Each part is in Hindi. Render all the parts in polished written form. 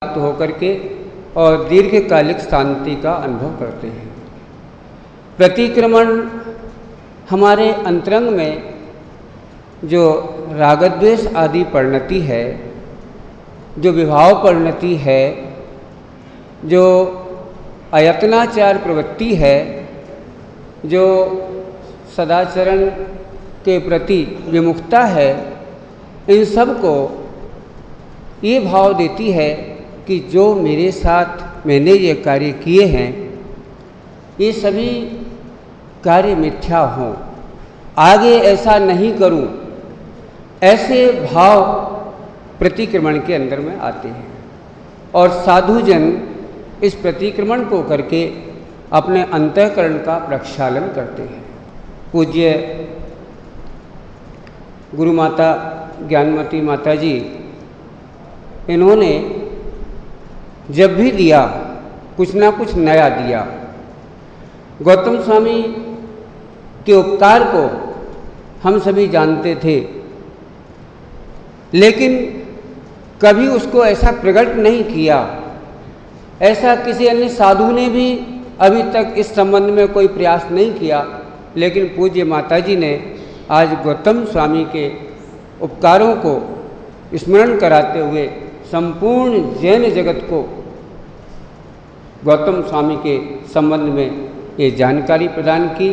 प्राप्त होकर के और दीर्घकालिक शांति का अनुभव करते हैं। प्रतिक्रमण हमारे अंतरंग में जो रागद्वेष आदि परिणति है, जो विभाव परिणति है, जो अयत्नाचार प्रवृत्ति है, जो सदाचरण के प्रति विमुखता है, इन सब को ये भाव देती है कि जो मेरे साथ मैंने ये कार्य किए हैं, ये सभी कार्य मिथ्या हों, आगे ऐसा नहीं करूं, ऐसे भाव प्रतिक्रमण के अंदर में आते हैं। और साधुजन इस प्रतिक्रमण को करके अपने अंतःकरण का प्रक्षालन करते हैं। पूज्य गुरु माता ज्ञानमती माता जी, इन्होंने जब भी दिया कुछ ना कुछ नया दिया। गौतम स्वामी के उपकार को हम सभी जानते थे, लेकिन कभी उसको ऐसा प्रकट नहीं किया। ऐसा किसी अन्य साधु ने भी अभी तक इस संबंध में कोई प्रयास नहीं किया, लेकिन पूज्य माता जी ने आज गौतम स्वामी के उपकारों को स्मरण कराते हुए संपूर्ण जैन जगत को गौतम स्वामी के संबंध में ये जानकारी प्रदान की।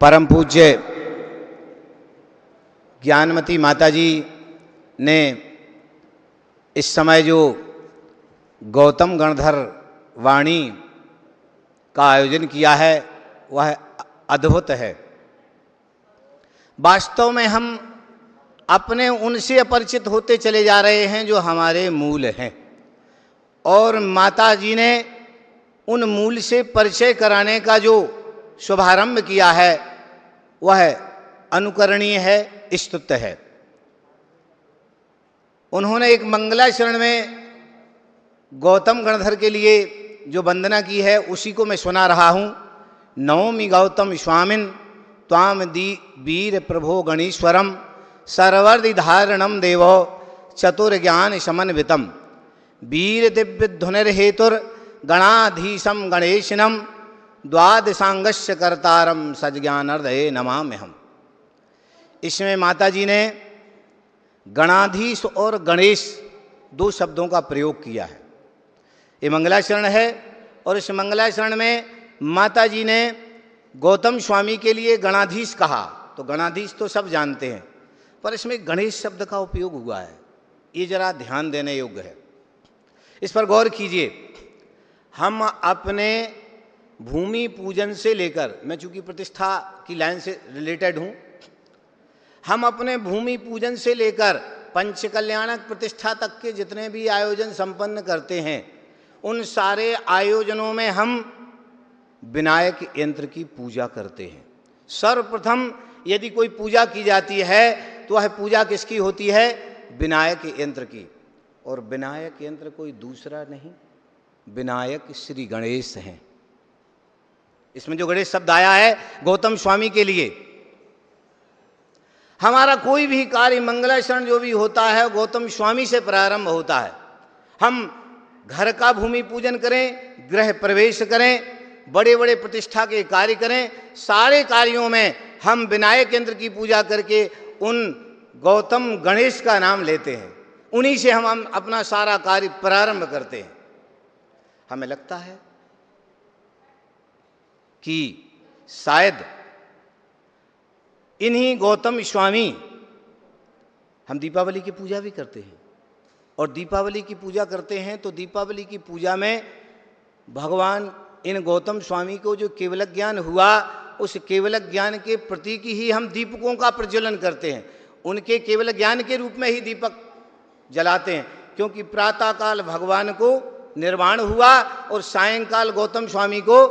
परम पूज्य ज्ञानमती माता जी ने इस समय जो गौतम गणधर वाणी का आयोजन किया है वह अद्भुत है। वास्तव में हम अपने उनसे अपरिचित होते चले जा रहे हैं जो हमारे मूल हैं, और माता जी ने उन मूल से परिचय कराने का जो शुभारंभ किया है वह अनुकरणीय है, स्तुत्य है। उन्होंने एक मंगलाचरण में गौतम गणधर के लिए जो वंदना की है उसी को मैं सुना रहा हूँ। नौमि गौतम स्वामिन त्वाम दी वीर प्रभो गणेश्वरम सर्वर्धि धारणम देवो चतुर्ज्ञान समन्वितम वीर दिव्य धुनिर्हेतुर गणाधीशम गणेशनम द्वादशांगस्य कर्तारम सज्ञानर्दये नमाम्यहम्। इसमें माता जी ने गणाधीश और गणेश दो शब्दों का प्रयोग किया है। ये मंगलाचरण है और इस मंगलाचरण में माता जी ने गौतम स्वामी के लिए गणाधीश कहा। तो गणाधीश तो सब जानते हैं, पर इसमें गणेश शब्द का उपयोग हुआ है, ये जरा ध्यान देने योग्य है। इस पर गौर कीजिए। हम अपने भूमि पूजन से लेकर, मैं चूंकि प्रतिष्ठा की लाइन से रिलेटेड हूँ, हम अपने भूमि पूजन से लेकर पंचकल्याणक प्रतिष्ठा तक के जितने भी आयोजन संपन्न करते हैं, उन सारे आयोजनों में हम विनायक यंत्र की पूजा करते हैं। सर्वप्रथम यदि कोई पूजा की जाती है तो वह पूजा किसकी होती है? विनायक यंत्र की। और विनायक यंत्र कोई दूसरा नहीं, विनायक श्री गणेश हैं। इसमें जो गणेश शब्द आया है गौतम स्वामी के लिए, हमारा कोई भी कार्य मंगलाचरण जो भी होता है गौतम स्वामी से प्रारंभ होता है। हम घर का भूमि पूजन करें, गृह प्रवेश करें, बड़े बड़े प्रतिष्ठा के कार्य करें, सारे कार्यों में हम विनायक यंत्र की पूजा करके उन गौतम गणेश का नाम लेते हैं। उन्हीं से हम अपना सारा कार्य प्रारंभ करते हैं। हमें लगता है कि शायद इन्हीं गौतम स्वामी, हम दीपावली की पूजा भी करते हैं, और दीपावली की पूजा करते हैं तो दीपावली की पूजा में भगवान इन गौतम स्वामी को जो केवल ज्ञान हुआ, उस केवल ज्ञान के प्रतीक ही हम दीपकों का प्रज्वलन करते हैं। उनके केवल ज्ञान के रूप में ही दीपक जलाते हैं, क्योंकि प्रातः काल भगवान को निर्वाण हुआ और सायंकाल गौतम स्वामी को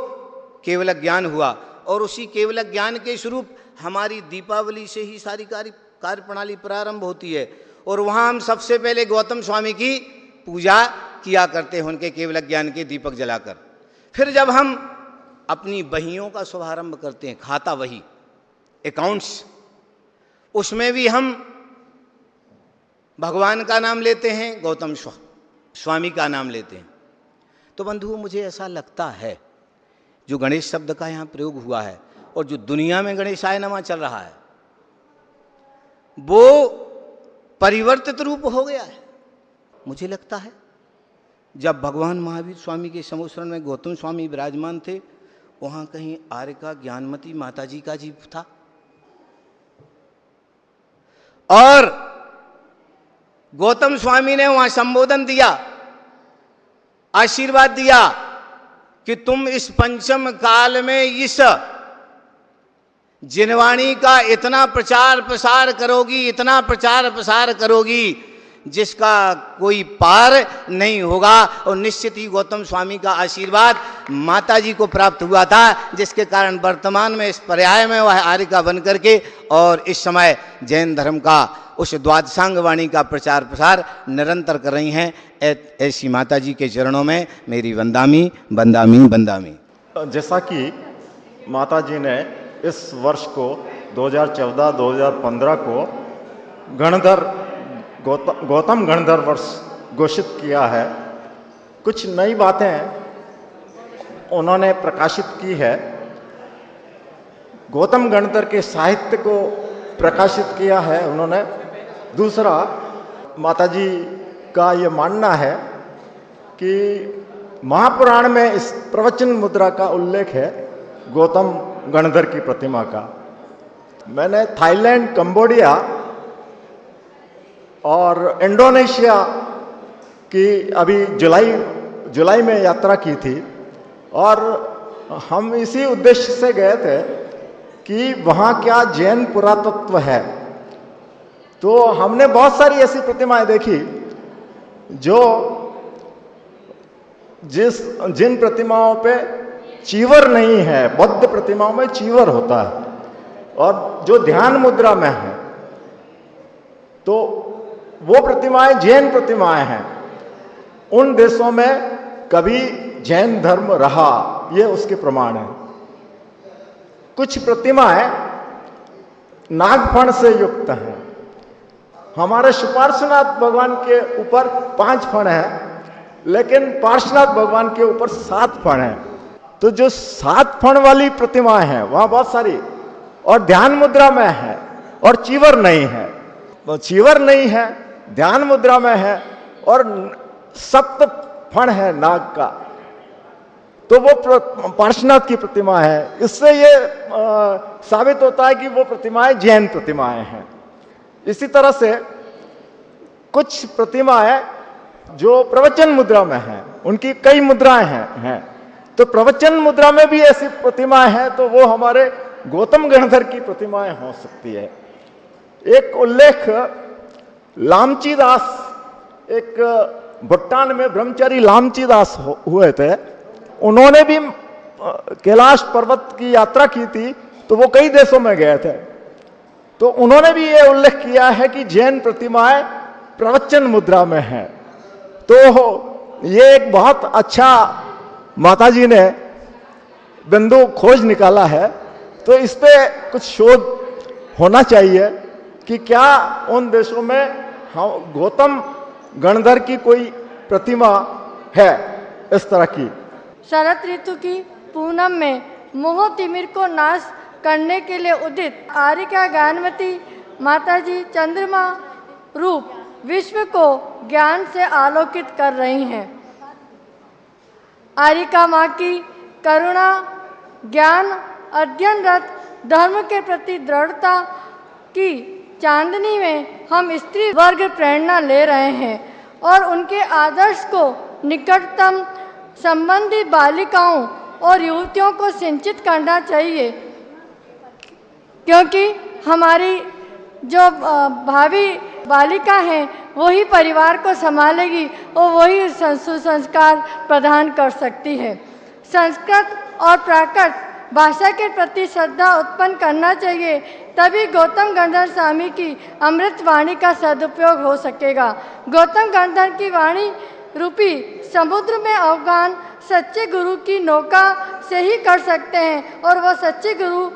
केवल ज्ञान हुआ, और उसी केवल ज्ञान के स्वरूप हमारी दीपावली से ही सारी कार्य प्रणाली प्रारंभ होती है। और वहाँ हम सबसे पहले गौतम स्वामी की पूजा किया करते हैं, उनके केवल ज्ञान के दीपक जलाकर। फिर जब हम अपनी बहियों का शुभारंभ करते हैं, खाता वही, अकाउंट्स। उसमें भी हम भगवान का नाम लेते हैं, गौतम स्वामी का नाम लेते हैं। तो बंधुओं, मुझे ऐसा लगता है जो गणेश शब्द का यहाँ प्रयोग हुआ है और जो दुनिया में गणेशाय नमः चल रहा है, वो परिवर्तित रूप हो गया है। मुझे लगता है जब भगवान महावीर स्वामी के समोसरण में गौतम स्वामी विराजमान थे, वहां कहीं आर्य का ज्ञानमती माताजी का जीव था, और गौतम स्वामी ने वहां संबोधन दिया, आशीर्वाद दिया कि तुम इस पंचम काल में इस जिनवाणी का इतना प्रचार प्रसार करोगी, इतना प्रचार प्रसार करोगी जिसका कोई पार नहीं होगा। और निश्चित ही गौतम स्वामी का आशीर्वाद माता जी को प्राप्त हुआ था, जिसके कारण वर्तमान में इस पर्याय में वह आर्यिका बन करके और इस समय जैन धर्म का उस द्वादशांग वाणी का प्रचार प्रसार निरंतर कर रही हैं। ऐसी माता जी के चरणों में मेरी वंदामी वंदामी वंदामी। जैसा कि माता जी ने इस वर्ष को 2014-2015 को गौतम गणधर वर्ष घोषित किया है, कुछ नई बातें उन्होंने प्रकाशित की है। गौतम गणधर के साहित्य को प्रकाशित किया है उन्होंने। दूसरा, माताजी का ये मानना है कि महापुराण में इस प्रवचन मुद्रा का उल्लेख है गौतम गणधर की प्रतिमा का। मैंने थाईलैंड, कंबोडिया और इंडोनेशिया की अभी जुलाई में यात्रा की थी, और हम इसी उद्देश्य से गए थे कि वहाँ क्या जैन पुरातत्व है। तो हमने बहुत सारी ऐसी प्रतिमाएं देखी जो जिन प्रतिमाओं पे चीवर नहीं है, बौद्ध प्रतिमाओं में चीवर होता है, और जो ध्यान मुद्रा में है, तो वो प्रतिमाएं जैन प्रतिमाएं हैं। उन देशों में कभी जैन धर्म रहा, ये उसके प्रमाण है। कुछ प्रतिमाएं नागफण से युक्त हैं। हमारे पार्श्वनाथ भगवान के ऊपर 5 फण हैं, लेकिन पार्श्वनाथ भगवान के ऊपर 7 फण हैं। तो जो 7 फण वाली प्रतिमाएं हैं वहां बहुत सारी, और ध्यान मुद्रा में है, और चीवर नहीं है। तो चीवर नहीं है, ध्यान मुद्रा में है, और 7 फण है नाग का, तो वो पार्श्वनाथ की प्रतिमा है। इससे ये साबित होता है कि वो प्रतिमाएं जैन प्रतिमाएं हैं। इसी तरह से कुछ प्रतिमाएं जो प्रवचन मुद्रा में हैं, उनकी कई मुद्राएं हैं। तो प्रवचन मुद्रा में भी ऐसी प्रतिमाएं हैं, तो वो हमारे गौतम गणधर की प्रतिमाएं हो सकती है। एक उल्लेख लामची दास, एक भूटान में ब्रह्मचारी लामची दास हुए थे। उन्होंने भी कैलाश पर्वत की यात्रा की थी, तो वो कई देशों में गए थे। तो उन्होंने भी ये उल्लेख किया है कि जैन प्रतिमाएं प्रवचन मुद्रा में हैं। तो ये एक बहुत अच्छा माताजी ने बिंदु खोज निकाला है। तो इस पे कुछ शोध होना चाहिए कि क्या उन देशों में गौतम गणधर की कोई प्रतिमा है इस तरह की। शरद ऋतु की पूनम में मोह तिमिर को नाश करने के लिए उदित आर्यिका ज्ञानवती माताजी चंद्रमा रूप विश्व को ज्ञान से आलोकित कर रही हैं। आर्यिका माँ की करुणा, ज्ञान, अध्ययनरत धर्म के प्रति दृढ़ता की चांदनी में हम स्त्री वर्ग प्रेरणा ले रहे हैं, और उनके आदर्श को निकटतम संबंधी बालिकाओं और युवतियों को सिंचित करना चाहिए, क्योंकि हमारी जो भावी बालिका हैं वही परिवार को संभालेगी और वही सुसंस्कार प्रदान कर सकती है। संस्कृत और प्राकृत भाषा के प्रति श्रद्धा उत्पन्न करना चाहिए, तभी गौतम गणधर स्वामी की अमृत वाणी का सदुपयोग हो सकेगा। गौतम गणधर की वाणी रूपी समुद्र में अवगान सच्चे गुरु की नौका से ही कर सकते हैं, और वह सच्चे गुरु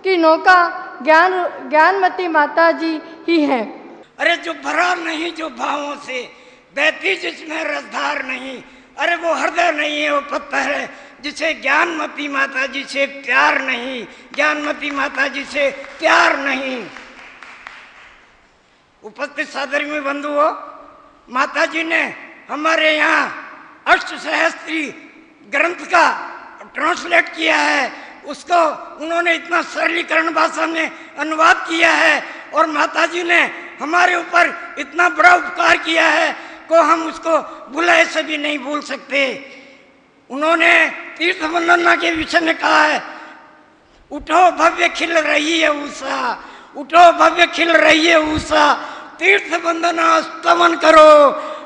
की नौका ज्ञानमती माता जी ही हैं। अरे जो भरा नहीं जो भावों से, बहती जिसमें रसधार नहीं, अरे वो हृदय नहीं है, वो पत्थर है जिसे ज्ञानमती माता जी से प्यार नहीं, ज्ञानमती माता जी से प्यार नहीं। उपस्थित सादरी बंधुओं, माता जी ने हमारे यहाँ अष्ट सहस्त्री ग्रंथ का ट्रांसलेट किया है, उसको उन्होंने इतना सरलीकरण भाषा में अनुवाद किया है, और माता जी ने हमारे ऊपर इतना बड़ा उपकार किया है को हम उसको भुलाए से भी नहीं भूल सकते। उन्होंने तीर्थ वंदना के विषय में कहा है, उठो भव्य खिल रही है उषा, उठो भव्य खिल रही है उषा, तीर्थ वंदना स्तवन करो,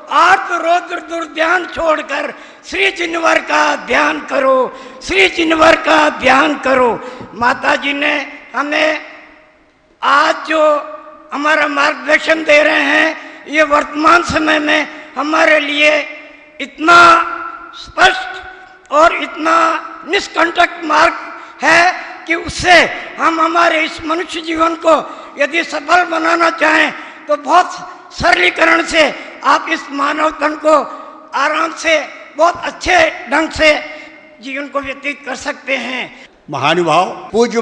आर्त रौद्र दुर्ध्यान छोड़कर श्री जिनवर का ध्यान करो, श्री जिनवर का ध्यान करो। माता जी ने हमें आज जो हमारा मार्गदर्शन दे रहे हैं, ये वर्तमान समय में हमारे लिए इतना स्पष्ट और इतना निष्कंटक मार्ग है कि उससे हम हमारे इस मनुष्य जीवन को यदि सफल बनाना चाहें तो बहुत सरलीकरण से आप इस मानव तन को आराम से बहुत अच्छे ढंग से जीवन को व्यतीत कर सकते हैं। महानुभाव पूज्य